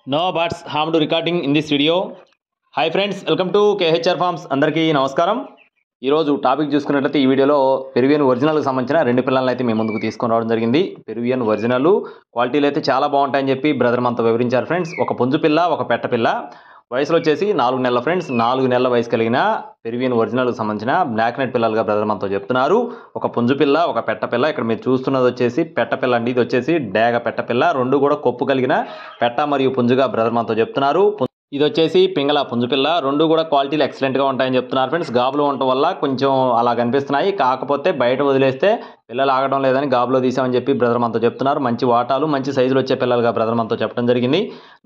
No bats harm to recording in this video. Hi friends, welcome to KHR Farms. అందరికీ నమస్కారం. ఈరోజు topic చూసుకున్నట్లయితే ఈ వీడియోలో పెరువియన్ ఒరిజినల్కి సంబంధించిన రెండు పిల్లలను అయితే మేము ముందుకు తీసుకొని రావడం జరిగింది. పెరువియన్ ఒరిజినల్ క్వాలిటీలు అయితే చాలా బాగుంటాయని చెప్పి బ్రదర్ మనతో వివరించారు ఫ్రెండ్స్. ఒక పుంజు పిల్ల, ఒక పెట్ట పిల్ల, వయసులో వచ్చేసి 4 నెలల ఫ్రెండ్స్. 4 నెలల వయసు కలిగిన పెరువియన్ ఒరిజినల్కి సంబంధించిన బ్లాక్ నెట్ పిల్లలుగా బ్రదర్ మనతో చెప్తున్నారు. ఒక పుంజు పిల్ల, ఒక పెట్ట పిల్ల. ఇక్కడ మీరు చూస్తున్నది వచ్చేసి పెట్ట పిల్ల అండి. ఇది వచ్చేసి డేగ పెట్ట పిల్ల. రెండు కూడా కొప్పు కలిగిన పెట్ట మరియు పుంజుగా బ్రదర్ మనతో చెప్తున్నారు. ఇది వచ్చేసి పింగళ పుంజు పిల్ల. రెండు కూడా క్వాలిటీలు ఎక్సలెంట్గా ఉంటాయని చెప్తున్నారు ఫ్రెండ్స్. గాబులో ఉండటం వల్ల కొంచెం అలా కనిపిస్తున్నాయి, కాకపోతే బయట వదిలేస్తే పిల్లలు ఆగడం లేదని గాబులో తీసామని చెప్పి బ్రదర్ మనతో చెప్తున్నారు. మంచి వాటాలు, మంచి సైజులు వచ్చే పిల్లలుగా బ్రదర్ మనతో చెప్పడం జరిగింది.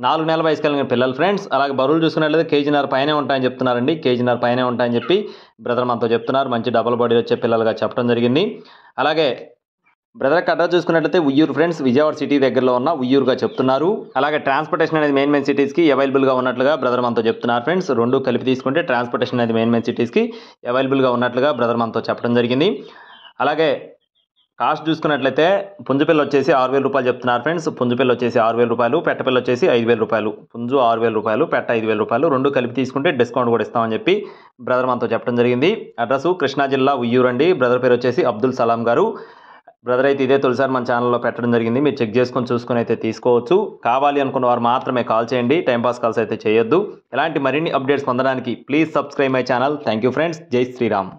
4 నెలల వయసు కలిగిన పిల్లలు ఫ్రెండ్స్. అలాగే బరువులు చూసుకున్నట్లయితే కేజీన్నర పైనే ఉంటాయని చెప్తున్నారండి. కేజీన్నర పైనే ఉంటాయని చెప్పి బ్రదర్ మనతో చెప్తున్నారు. మంచి డబుల్ బాడీ వచ్చే పిల్లలుగా చెప్పడం జరిగింది. అలాగే బ్రదర్ అడ్రస్ చూసుకున్నట్లయితే ఉయ్యూరు ఫ్రెండ్స్, విజయవాడ సిటీ దగ్గరలో ఉన్న ఉయ్యూరుగా చెప్తున్నారు. అలాగే ట్రాన్స్పోర్టేషన్ అనేది మెయిన్ సిటీస్కి అవైలబుల్గా ఉన్నట్లుగా బ్రదర్ మనతో చెప్తున్నారు ఫ్రెండ్స్. రెండు కలిపి తీసుకుంటే ట్రాన్స్పోర్టేషన్ అనేది మెయిన్ సిటీస్కి అవైలబుల్గా ఉన్నట్లుగా బ్రదర్ మనతో చెప్పడం జరిగింది. అలాగే కాస్ట్ చూసుకున్నట్లయితే పుంజుపిల్ల వచ్చేసి 6,000 రూపాయలు చెప్తున్నారు ఫ్రెండ్స్. పుంజుపిల్ల వచ్చేసి 6,000 రూపాయలు, పెట్టపిల్ల వచ్చేసి 5,000 రూపాయలు. పుంజు 6,000 రూపాయలు, పెట్ట 5,000 రూపాయలు. రెండు కలిపి తీసుకుంటే డిస్కౌంట్ కూడా ఇస్తామని చెప్పి బ్రదర్ మనతో చెప్పడం జరిగింది. అడ్రస్ కృష్ణా జిల్లా ఉయ్యూరు అండి. బ్రదర్ పేరు వచ్చేసి అబ్దుల్ సలాం గారు. బ్రదర్ అయితే ఇదే తొలిసారి మన ఛానల్లో పెట్టడం జరిగింది. మీరు చెక్ చేసుకొని చూసుకొని అయితే తీసుకోవచ్చు. కావాలి అనుకున్న వారు మాత్రమే కాల్ చేయండి, టైంపాస్ కాల్స్ అయితే చేయొద్దు. ఇలాంటి మరిన్ని అప్డేట్స్ పొందడానికి please subscribe my channel. Thank you friends. జై శ్రీరామ్.